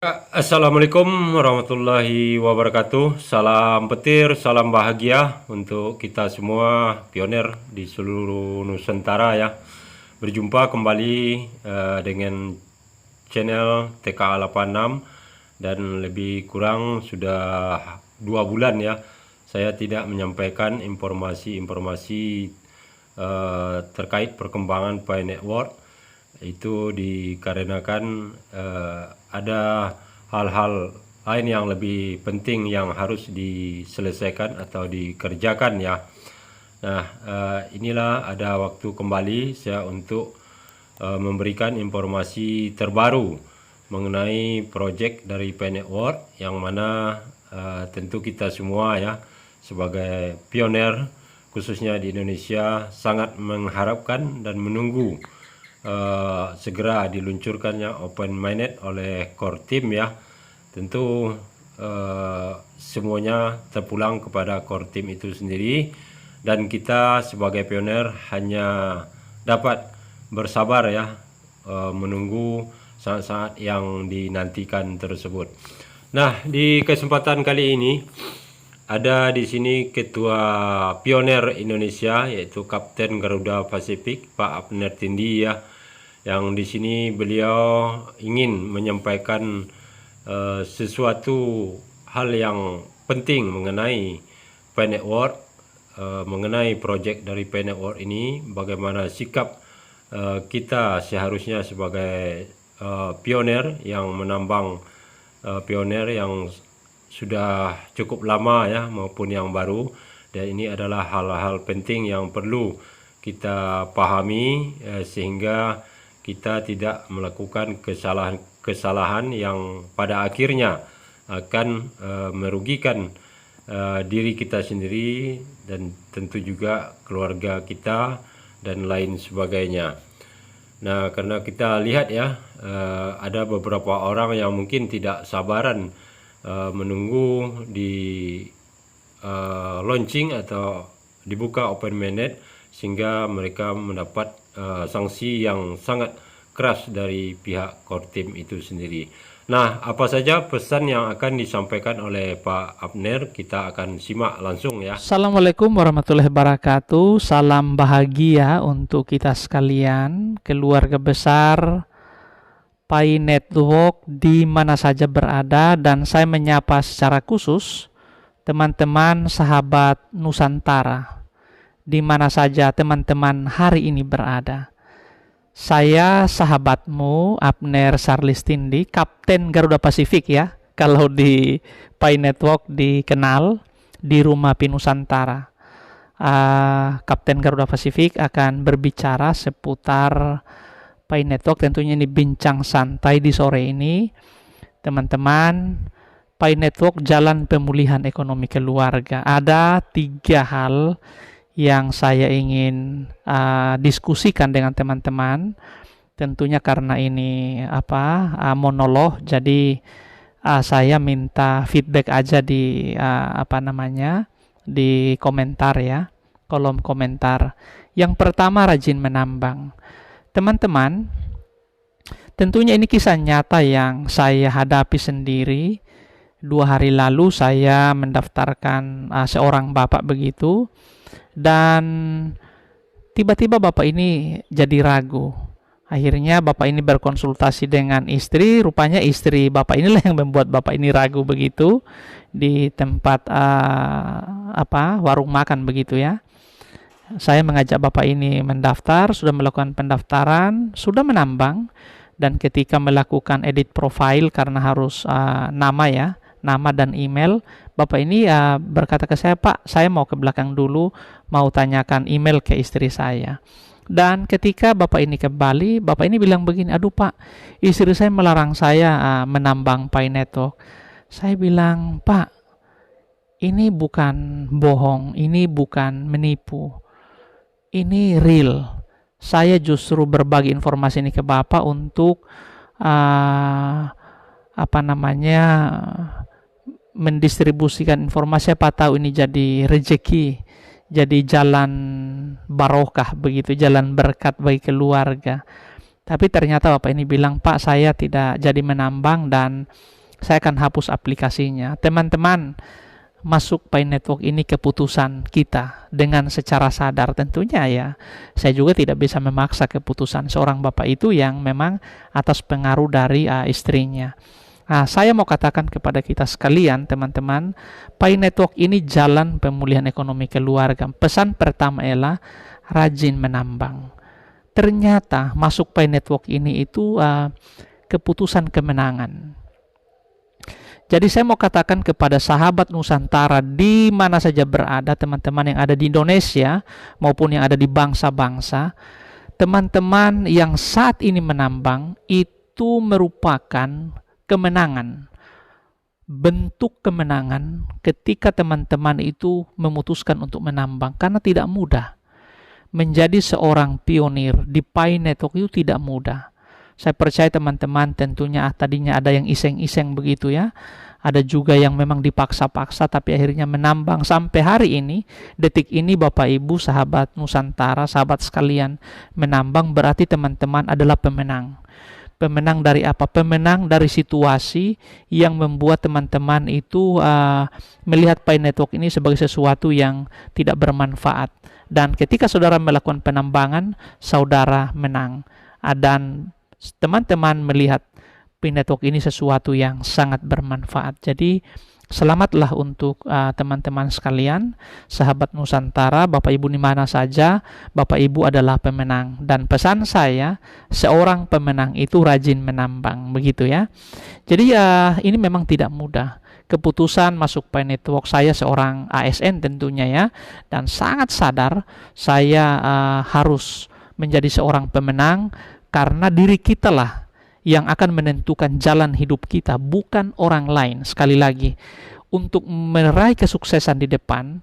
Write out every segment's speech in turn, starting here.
Assalamualaikum warahmatullahi wabarakatuh. Salam petir, salam bahagia untuk kita semua pioner di seluruh Nusantara ya. Berjumpa kembali dengan channel TKA 86 dan lebih kurang sudah 2 bulan ya. Saya tidak menyampaikan informasi-informasi terkait perkembangan Pi Network. Itu dikarenakan ada hal-hal lain yang lebih penting yang harus diselesaikan atau dikerjakan ya. Nah, inilah ada waktu kembali saya untuk memberikan informasi terbaru mengenai proyek dari Pi Network, yang mana tentu kita semua ya sebagai pioner khususnya di Indonesia sangat mengharapkan dan menunggu segera diluncurkannya Open Mainnet oleh core team ya. Tentu semuanya terpulang kepada core team itu sendiri, dan kita sebagai pioner hanya dapat bersabar ya menunggu saat-saat yang dinantikan tersebut. Nah, di kesempatan kali ini ada di sini Ketua Pioner Indonesia, yaitu Kapten Garuda Pasifik Pak Abner Tindi ya, yang di sini beliau ingin menyampaikan sesuatu hal yang penting mengenai Pi Network, mengenai proyek dari Pi Network ini, bagaimana sikap kita seharusnya sebagai pioner yang menambang, pioner yang sudah cukup lama ya maupun yang baru. Dan ini adalah hal-hal penting yang perlu kita pahami sehingga kita tidak melakukan kesalahan yang pada akhirnya akan merugikan diri kita sendiri dan tentu juga keluarga kita dan lain sebagainya. Nah, karena kita lihat ya ada beberapa orang yang mungkin tidak sabaran menunggu di launching atau dibuka Open Mainnet, sehingga mereka mendapat sanksi yang sangat keras dari pihak core team itu sendiri. Nah, apa saja pesan yang akan disampaikan oleh Pak Abner? Kita akan simak langsung ya. Assalamualaikum warahmatullahi wabarakatuh. Salam bahagia untuk kita sekalian, keluarga besar Pi Network di mana saja berada, dan saya menyapa secara khusus teman-teman sahabat Nusantara di mana saja teman-teman hari ini berada. Saya sahabatmu Abner Sarlistindi, Kapten Garuda Pasifik ya, kalau di Pi Network dikenal di Rumah Pi Nusantara. Kapten Garuda Pasifik akan berbicara seputar Pi Network, tentunya ini bincang santai di sore ini. Teman-teman, Pi Network jalan pemulihan ekonomi keluarga. Ada 3 hal yang saya ingin diskusikan dengan teman-teman. Tentunya karena ini monolog, jadi saya minta feedback aja di di komentar ya, kolom komentar. Yang pertama, rajin menambang. Teman-teman, tentunya ini kisah nyata yang saya hadapi sendiri. 2 hari lalu saya mendaftarkan seorang bapak begitu, dan tiba-tiba bapak ini jadi ragu. Akhirnya bapak ini berkonsultasi dengan istri. Rupanya istri bapak inilah yang membuat bapak ini ragu begitu di tempat warung makan begitu ya. Saya mengajak bapak ini mendaftar, sudah melakukan pendaftaran, sudah menambang, dan ketika melakukan edit profile karena harus nama dan email, bapak ini berkata ke saya, "Pak, saya mau ke belakang dulu, mau tanyakan email ke istri saya." Dan ketika bapak ini kembali, bapak ini bilang begini, "Aduh Pak, istri saya melarang saya menambang Pi Network." Saya bilang, "Pak, ini bukan bohong, ini bukan menipu, ini real. Saya justru berbagi informasi ini ke bapak untuk mendistribusikan informasi, apa tahu ini jadi rezeki, jadi jalan barokah begitu, jalan berkat bagi keluarga." Tapi ternyata bapak ini bilang, Pak, saya tidak jadi menambang dan saya akan hapus aplikasinya. Teman-teman, masuk Pi Network ini keputusan kita dengan secara sadar tentunya ya. Saya juga tidak bisa memaksa keputusan seorang bapak itu yang memang atas pengaruh dari istrinya. Saya mau katakan kepada kita sekalian, teman-teman, Pi Network ini jalan pemulihan ekonomi keluarga. Pesan pertama ialah rajin menambang. Ternyata masuk Pi Network ini itu keputusan kemenangan. Jadi saya mau katakan kepada sahabat Nusantara di mana saja berada, teman-teman yang ada di Indonesia maupun yang ada di bangsa-bangsa, teman-teman yang saat ini menambang itu merupakan kemenangan. Bentuk kemenangan ketika teman-teman itu memutuskan untuk menambang, karena tidak mudah. Menjadi seorang pionir di Pi Network itu tidak mudah. Saya percaya teman-teman tentunya tadinya ada yang iseng-iseng begitu ya. Ada juga yang memang dipaksa-paksa tapi akhirnya menambang sampai hari ini, detik ini Bapak Ibu, sahabat Nusantara, sahabat sekalian, menambang berarti teman-teman adalah pemenang. Pemenang dari apa? Pemenang dari situasi yang membuat teman-teman itu melihat Pi Network ini sebagai sesuatu yang tidak bermanfaat. Dan ketika saudara melakukan penambangan, saudara menang. Dan teman-teman melihat Pi Network ini sesuatu yang sangat bermanfaat. Jadi selamatlah untuk teman-teman sekalian, sahabat Nusantara, Bapak Ibu di mana saja, Bapak Ibu adalah pemenang. Dan pesan saya, seorang pemenang itu rajin menambang, begitu ya. Jadi ini memang tidak mudah. Keputusan masuk Pi Network, saya seorang ASN tentunya ya, dan sangat sadar saya harus menjadi seorang pemenang. Karena diri kita lah yang akan menentukan jalan hidup kita, bukan orang lain. Sekali lagi, untuk meraih kesuksesan di depan,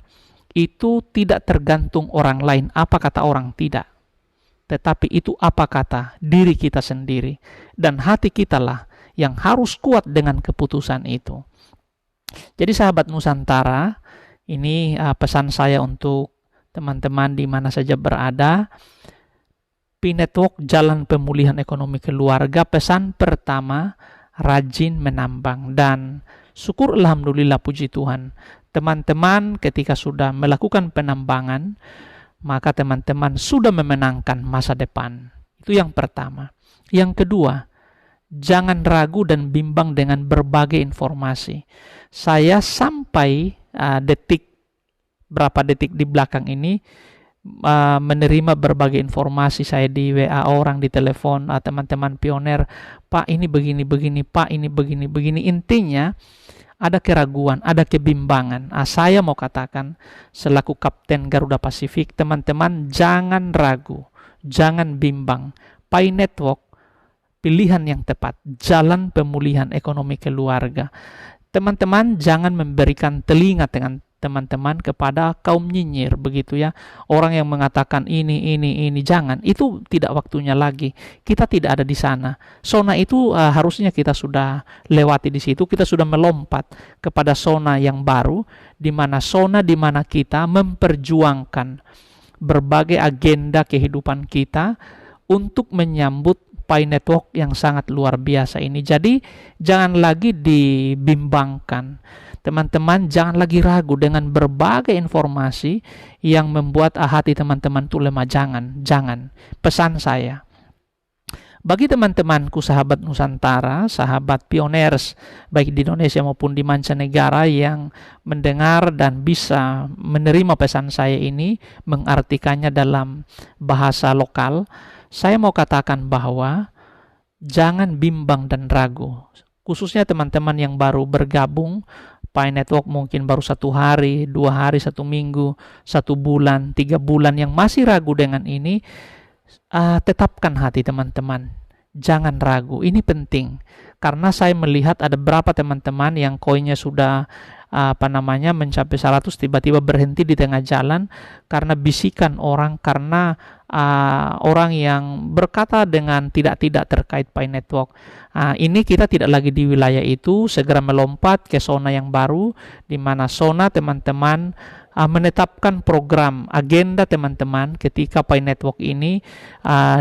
itu tidak tergantung orang lain, apa kata orang, tidak. Tetapi itu apa kata diri kita sendiri. Dan hati kita lah yang harus kuat dengan keputusan itu. Jadi sahabat Nusantara, ini pesan saya untuk teman-teman di mana saja berada. Pi Network jalan pemulihan ekonomi keluarga. Pesan pertama, rajin menambang. Dan syukur alhamdulillah, puji Tuhan, teman-teman ketika sudah melakukan penambangan, maka teman-teman sudah memenangkan masa depan. Itu yang pertama. Yang kedua, jangan ragu dan bimbang dengan berbagai informasi. Saya sampai berapa detik di belakang ini menerima berbagai informasi. Saya di WA orang, di telepon teman-teman pioner, Pak ini begini-begini, Pak ini begini-begini. Intinya ada keraguan, ada kebimbangan. Saya mau katakan selaku Kapten Garuda Pasifik, teman-teman jangan ragu, jangan bimbang. Pi Network pilihan yang tepat, jalan pemulihan ekonomi keluarga. Teman-teman jangan memberikan telinga dengan teman-teman kepada kaum nyinyir, begitu ya. Orang yang mengatakan ini, jangan. Itu tidak waktunya lagi. Kita tidak ada di sana. Zona itu harusnya kita sudah lewati di situ. Kita sudah melompat kepada zona yang baru, di mana kita memperjuangkan berbagai agenda kehidupan kita untuk menyambut Pi Network yang sangat luar biasa ini. Jadi jangan lagi dibimbangkan. Teman-teman jangan lagi ragu dengan berbagai informasi yang membuat hati teman-teman itu lemah. Jangan. Pesan saya, bagi teman-temanku sahabat Nusantara, sahabat pioners, baik di Indonesia maupun di mancanegara yang mendengar dan bisa menerima pesan saya ini, mengartikannya dalam bahasa lokal, saya mau katakan bahwa jangan bimbang dan ragu. Khususnya teman-teman yang baru bergabung Pi Network, mungkin baru 1 hari, 2 hari, 1 minggu, 1 bulan, 3 bulan, yang masih ragu dengan ini, tetapkan hati teman-teman. Jangan ragu, ini penting. Karena saya melihat ada beberapa teman-teman yang koinnya sudah mencapai 100, tiba-tiba berhenti di tengah jalan karena bisikan orang, karena orang yang berkata dengan tidak terkait Pi Network. Ini kita tidak lagi di wilayah itu, segera melompat ke zona yang baru, di mana zona teman-teman menetapkan program agenda teman-teman ketika Pi Network ini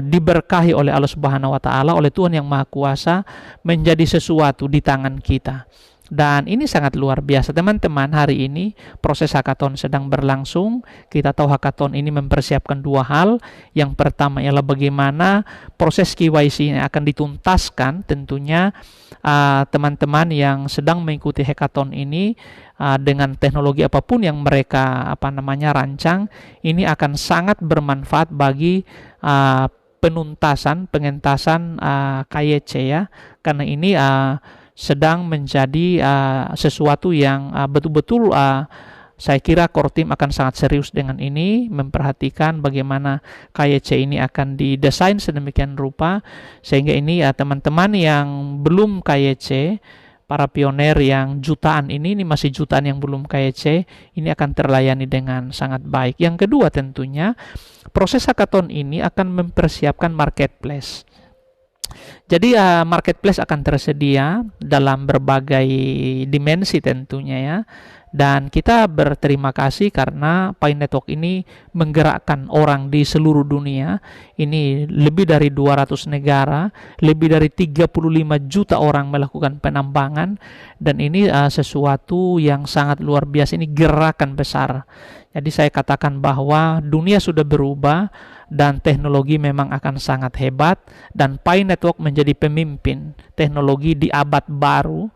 diberkahi oleh Allah Subhanahu wa taala, oleh Tuhan yang Maha Kuasa, menjadi sesuatu di tangan kita. Dan ini sangat luar biasa teman-teman. Hari ini proses hackathon sedang berlangsung. Kita tahu hackathon ini mempersiapkan dua hal. Yang pertama ialah bagaimana proses KYC ini akan dituntaskan. Tentunya teman-teman yang sedang mengikuti hackathon ini dengan teknologi apapun yang mereka rancang, ini akan sangat bermanfaat bagi pengentasan KYC ya. Karena ini sedang menjadi sesuatu yang betul-betul saya kira core team akan sangat serius dengan ini, memperhatikan bagaimana KYC ini akan didesain sedemikian rupa sehingga ini teman-teman yang belum KYC, para pioner yang jutaan ini masih jutaan yang belum KYC, ini akan terlayani dengan sangat baik. Yang kedua tentunya proses hackathon ini akan mempersiapkan marketplace. Jadi marketplace akan tersedia dalam berbagai dimensi tentunya ya. Dan kita berterima kasih karena Pi Network ini menggerakkan orang di seluruh dunia. Ini lebih dari 200 negara, lebih dari 35 juta orang melakukan penambangan. Dan ini sesuatu yang sangat luar biasa, ini gerakan besar. Jadi saya katakan bahwa dunia sudah berubah dan teknologi memang akan sangat hebat. Dan Pi Network menjadi pemimpin teknologi di abad baru,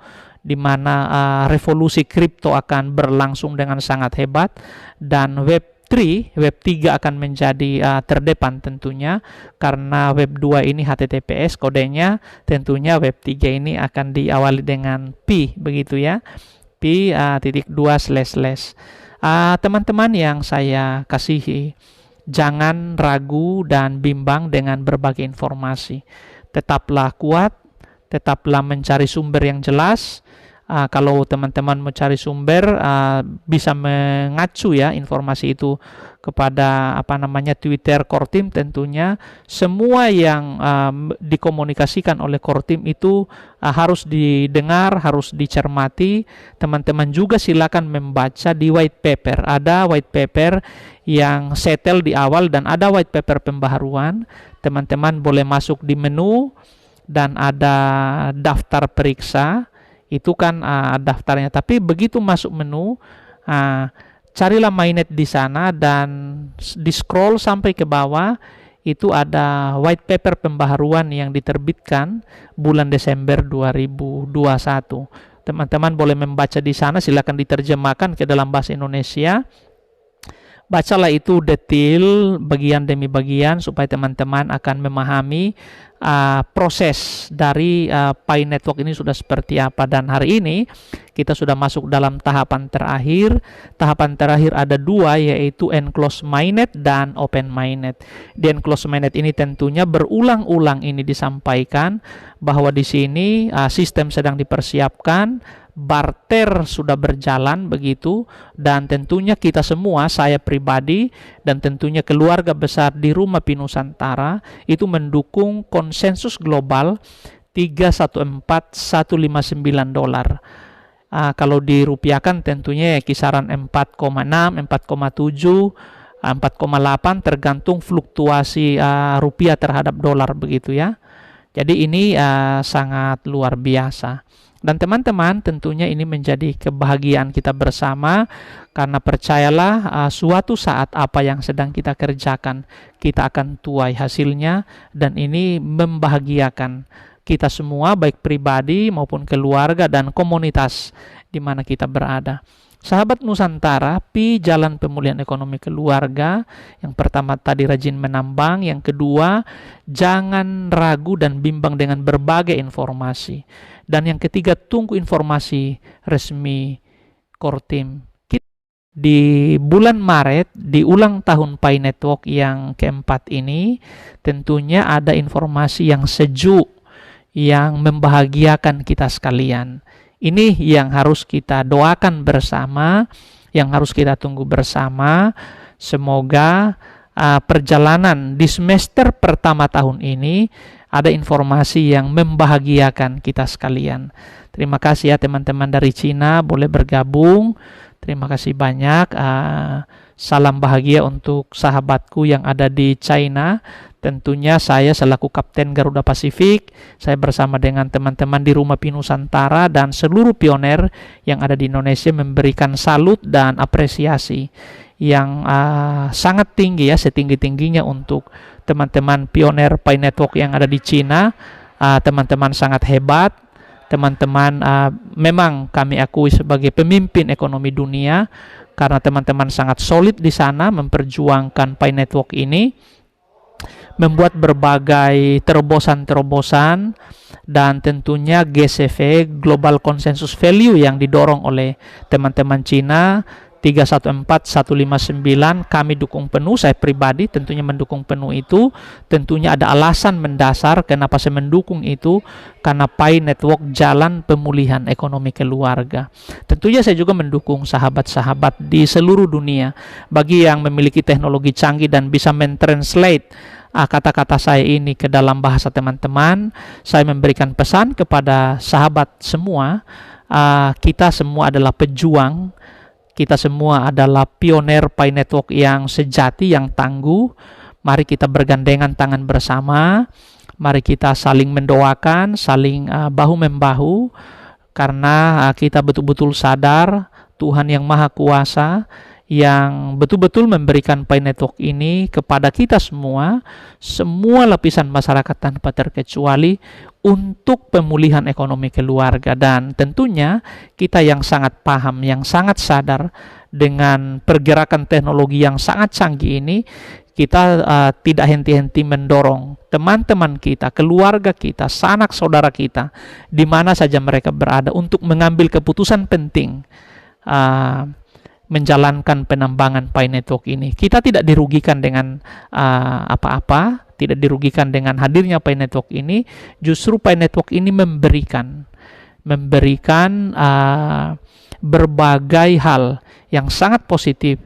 di mana revolusi kripto akan berlangsung dengan sangat hebat dan Web3 akan menjadi terdepan tentunya, karena Web2 ini HTTPS kodenya, tentunya Web3 ini akan diawali dengan Pi begitu ya, Pi.2// teman-teman yang saya kasihi, jangan ragu dan bimbang dengan berbagai informasi. Tetaplah kuat, tetaplah mencari sumber yang jelas. Kalau teman-teman mencari sumber, bisa mengacu ya informasi itu kepada Twitter core team. Tentunya semua yang dikomunikasikan oleh core team itu harus didengar, harus dicermati. Teman-teman juga silakan membaca di white paper. Ada white paper yang settle di awal dan ada white paper pembaharuan. Teman-teman boleh masuk di menu dan ada daftar periksa. Itu kan daftarnya, tapi begitu masuk menu, carilah mainnet di sana dan di scroll sampai ke bawah, itu ada white paper pembaharuan yang diterbitkan bulan Desember 2021. Teman-teman boleh membaca di sana, silakan diterjemahkan ke dalam bahasa Indonesia. Bacalah itu detail bagian demi bagian supaya teman-teman akan memahami proses dari Pi Network ini sudah seperti apa. Dan hari ini kita sudah masuk dalam tahapan terakhir. Tahapan terakhir ada dua, yaitu enclosed mainnet dan open mainnet. Di enclosed mainnet ini tentunya berulang-ulang ini disampaikan bahwa di sini sistem sedang dipersiapkan, barter sudah berjalan begitu, dan tentunya kita semua, saya pribadi dan tentunya keluarga besar di Rumah Pi Nusantara itu mendukung konsensus global $314.159. Kalau dirupiahkan tentunya kisaran 4,6, 4,7, 4,8 tergantung fluktuasi rupiah terhadap dolar begitu ya. Jadi ini sangat luar biasa. Dan teman-teman, tentunya ini menjadi kebahagiaan kita bersama, karena percayalah suatu saat apa yang sedang kita kerjakan, kita akan tuai hasilnya, dan ini membahagiakan kita semua, baik pribadi maupun keluarga dan komunitas di mana kita berada. Sahabat Nusantara, Pi Jalan Pemulihan Ekonomi Keluarga. Yang pertama tadi rajin menambang, yang kedua jangan ragu dan bimbang dengan berbagai informasi, dan yang ketiga tunggu informasi resmi core team. Di bulan Maret, di ulang tahun Pi Network yang keempat ini, tentunya ada informasi yang sejuk, yang membahagiakan kita sekalian. Ini yang harus kita doakan bersama, yang harus kita tunggu bersama. Semoga perjalanan di semester pertama tahun ini ada informasi yang membahagiakan kita sekalian. Terima kasih ya teman-teman dari Cina boleh bergabung. Terima kasih banyak. Salam bahagia untuk sahabatku yang ada di China. Tentunya saya selaku Kapten Garuda Pasifik, saya bersama dengan teman-teman di Rumah Pi Nusantara dan seluruh pioner yang ada di Indonesia memberikan salut dan apresiasi yang sangat tinggi ya, setinggi-tingginya untuk teman-teman pioner Pi Network yang ada di Cina. Teman-teman sangat hebat. Teman-teman memang kami akui sebagai pemimpin ekonomi dunia karena teman-teman sangat solid di sana memperjuangkan Pi Network ini, membuat berbagai terobosan-terobosan dan tentunya GCV Global Consensus Value yang didorong oleh teman-teman Cina 314159 kami dukung penuh. Saya pribadi tentunya mendukung penuh itu. Tentunya ada alasan mendasar kenapa saya mendukung itu, karena Pi Network jalan pemulihan ekonomi keluarga. Tentunya saya juga mendukung sahabat-sahabat di seluruh dunia bagi yang memiliki teknologi canggih dan bisa mentranslate kata-kata saya ini ke dalam bahasa teman-teman. Saya memberikan pesan kepada sahabat semua, kita semua adalah pejuang. Kita semua adalah pioner Pi Network yang sejati, yang tangguh. Mari kita bergandengan tangan bersama. Mari kita saling mendoakan, saling bahu-membahu. Karena kita betul-betul sadar Tuhan yang Maha Kuasa yang betul-betul memberikan Pi Network ini kepada kita semua lapisan masyarakat tanpa terkecuali untuk pemulihan ekonomi keluarga. Dan tentunya kita yang sangat paham, yang sangat sadar dengan pergerakan teknologi yang sangat canggih ini, kita tidak henti-henti mendorong teman-teman kita, keluarga kita, sanak saudara kita, di mana saja mereka berada untuk mengambil keputusan penting menjalankan penambangan Pi Network ini. Kita tidak dirugikan dengan apa-apa, tidak dirugikan dengan hadirnya Pi Network ini. Justru Pi Network ini memberikan berbagai hal yang sangat positif.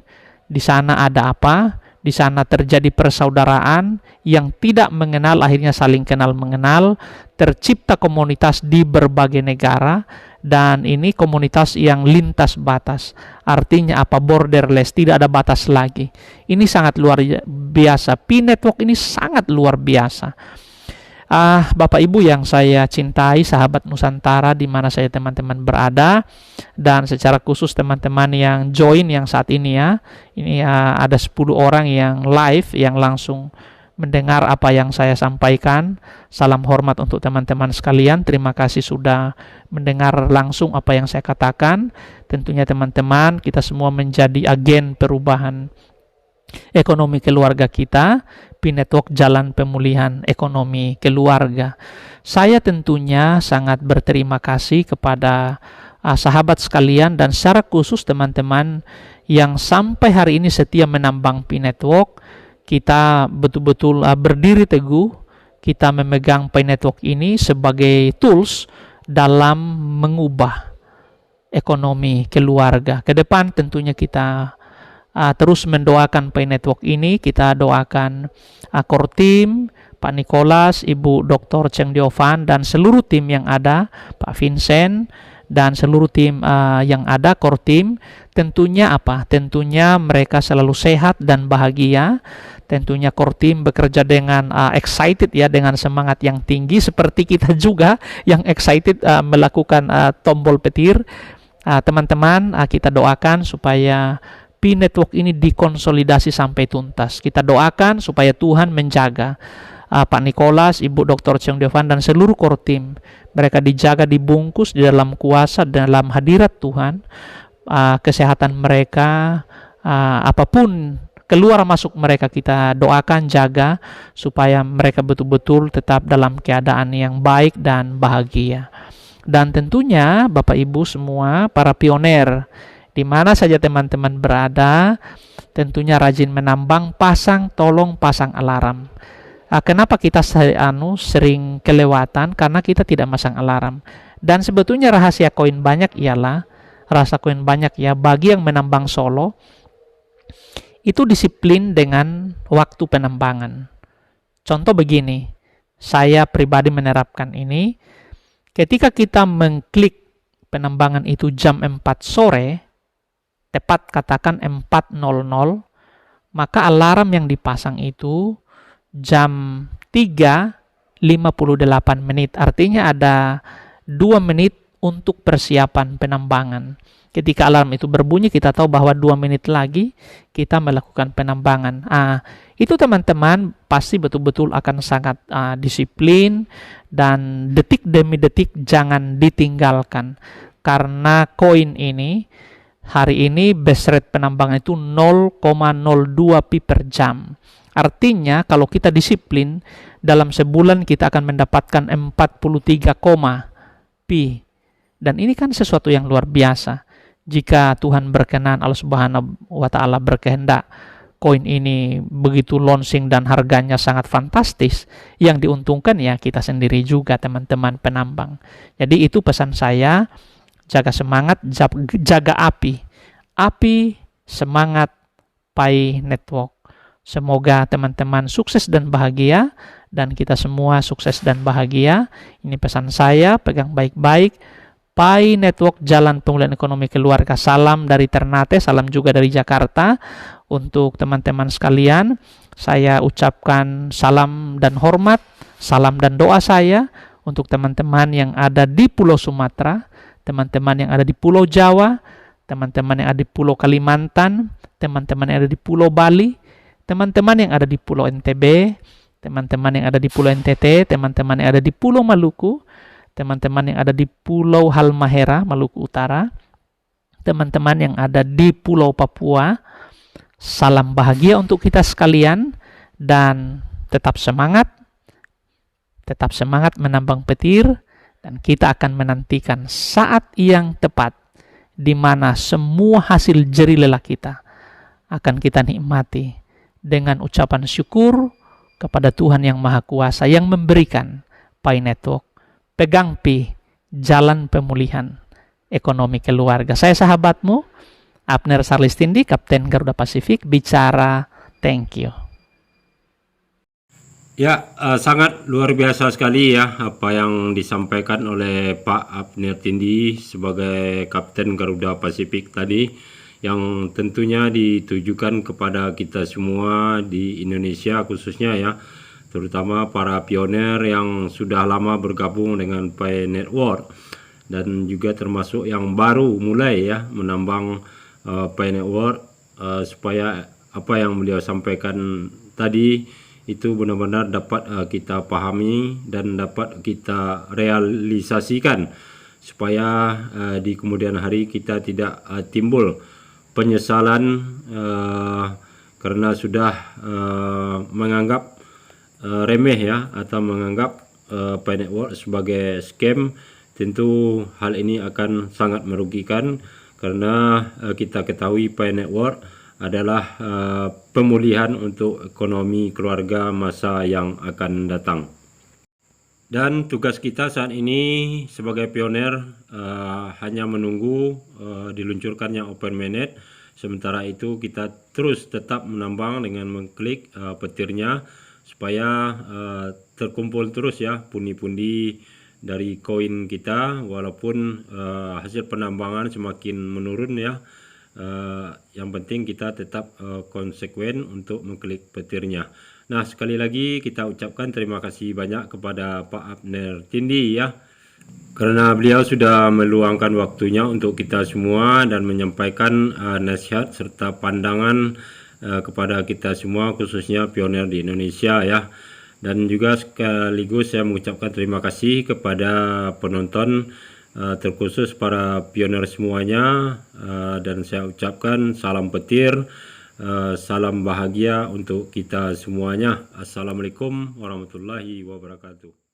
Di sana ada apa? Di sana terjadi persaudaraan yang tidak mengenal, akhirnya saling kenal mengenal. Tercipta komunitas di berbagai negara, dan ini komunitas yang lintas batas. Artinya apa? Borderless, tidak ada batas lagi. Ini sangat luar biasa. Pi Network ini sangat luar biasa. Bapak Ibu yang saya cintai, sahabat Nusantara di mana saya teman-teman berada, dan secara khusus teman-teman yang join yang saat ini ya. Ini ada 10 orang yang live, yang langsung mendengar apa yang saya sampaikan. Salam hormat untuk teman-teman sekalian. Terima kasih sudah mendengar langsung apa yang saya katakan. Tentunya teman-teman, kita semua menjadi agen perubahan ekonomi keluarga kita. Pi Network jalan pemulihan ekonomi keluarga. Saya tentunya sangat berterima kasih kepada sahabat sekalian dan secara khusus teman-teman yang sampai hari ini setia menambang Pi Network. Kita betul-betul berdiri teguh. Kita memegang Pi Network ini sebagai tools dalam mengubah ekonomi keluarga. Ke depan tentunya kita terus mendoakan Pi Network ini. Kita doakan core team, Pak Nicholas, Ibu Dr. Cheng Diovan, dan seluruh tim yang ada, Pak Vincent, dan seluruh tim yang ada, core team. Tentunya apa? Tentunya mereka selalu sehat dan bahagia. Tentunya core team bekerja dengan excited ya, dengan semangat yang tinggi, seperti kita juga yang excited melakukan tombol petir. Teman-teman, kita doakan supaya Pi Network ini dikonsolidasi sampai tuntas. Kita doakan supaya Tuhan menjaga Pak Nicholas, Ibu Dr. Cheng Diovan, dan seluruh core team. Mereka dijaga, dibungkus di dalam kuasa, dalam hadirat Tuhan. Kesehatan mereka, apapun keluar masuk mereka, kita doakan, jaga, supaya mereka betul-betul tetap dalam keadaan yang baik dan bahagia. Dan tentunya Bapak Ibu semua, para pioner, di mana saja teman-teman berada, tentunya rajin menambang, tolong pasang alarm. Kenapa kita sering kelewatan? Karena kita tidak masang alarm. Dan sebetulnya rahasia koin banyak bagi yang menambang solo, itu disiplin dengan waktu penambangan. Contoh begini, saya pribadi menerapkan ini. Ketika kita mengklik penambangan itu jam 4 sore, tepat katakan 4.00, maka alarm yang dipasang itu jam 3.58 menit. Artinya ada 2 menit untuk persiapan penambangan. Ketika alarm itu berbunyi, kita tahu bahwa 2 menit lagi kita melakukan penambangan. Itu teman-teman pasti betul-betul akan sangat disiplin, dan detik demi detik jangan ditinggalkan. Karena koin ini, hari ini base rate penambangan itu 0,02 pi per jam. Artinya kalau kita disiplin, dalam sebulan kita akan mendapatkan 43, pi. Dan ini kan sesuatu yang luar biasa. Jika Tuhan berkenan, Allah Subhanahu wa Ta'ala berkehendak, koin ini begitu launching dan harganya sangat fantastis, yang diuntungkan ya kita sendiri juga, teman-teman penambang. Jadi itu pesan saya, jaga semangat, jaga api semangat Pi Network. Semoga teman-teman sukses dan bahagia, dan kita semua sukses dan bahagia. Ini pesan saya, pegang baik-baik. Pi Network, jalan pemulihan ekonomi keluarga. Salam dari Ternate, salam juga dari Jakarta. Untuk teman-teman sekalian, saya ucapkan salam dan hormat, salam dan doa saya untuk teman-teman yang ada di Pulau Sumatera, teman-teman yang ada di Pulau Jawa, teman-teman yang ada di Pulau Kalimantan, teman-teman yang ada di Pulau Bali, teman-teman yang ada di Pulau NTB, teman-teman yang ada di Pulau NTT, teman-teman yang ada di Pulau Maluku, teman-teman yang ada di Pulau Halmahera, Maluku Utara, teman-teman yang ada di Pulau Papua. Salam bahagia untuk kita sekalian, dan tetap semangat menambang petir, dan kita akan menantikan saat yang tepat di mana semua hasil jerih lelah kita akan kita nikmati dengan ucapan syukur kepada Tuhan yang Maha Kuasa yang memberikan Pi Network. Pegang Pi, jalan pemulihan ekonomi keluarga. Saya sahabatmu, Abner Sarlistindi, Kapten Garuda Pasifik, bicara. Thank you. Ya, sangat luar biasa sekali ya apa yang disampaikan oleh Pak Abner Tindi sebagai Kapten Garuda Pasifik tadi, yang tentunya ditujukan kepada kita semua di Indonesia khususnya ya, terutama para pioner yang sudah lama bergabung dengan Pi Network, dan juga termasuk yang baru mulai ya menambang Pi Network, supaya apa yang beliau sampaikan tadi itu benar-benar dapat kita pahami dan dapat kita realisasikan, supaya di kemudian hari kita tidak timbul penyesalan karena sudah menganggap remeh ya, atau menganggap Pi Network sebagai scam. Tentu hal ini akan sangat merugikan, karena kita ketahui Pi Network adalah pemulihan untuk ekonomi keluarga masa yang akan datang. Dan tugas kita saat ini sebagai pioner hanya menunggu diluncurkannya Open Mainnet. Sementara itu kita terus tetap menambang dengan mengklik petirnya, supaya terkumpul terus ya pundi-pundi dari koin kita, walaupun hasil penambangan semakin menurun ya. Yang penting kita tetap konsekuen untuk mengklik petirnya. Nah, sekali lagi kita ucapkan terima kasih banyak kepada Pak Abner Tindi ya, karena beliau sudah meluangkan waktunya untuk kita semua dan menyampaikan nasihat serta pandangan kepada kita semua, khususnya pioner di Indonesia ya. Dan juga sekaligus saya mengucapkan terima kasih kepada penonton, terkhusus para pioner semuanya, dan saya ucapkan salam petir, salam bahagia untuk kita semuanya. Assalamualaikum warahmatullahi wabarakatuh.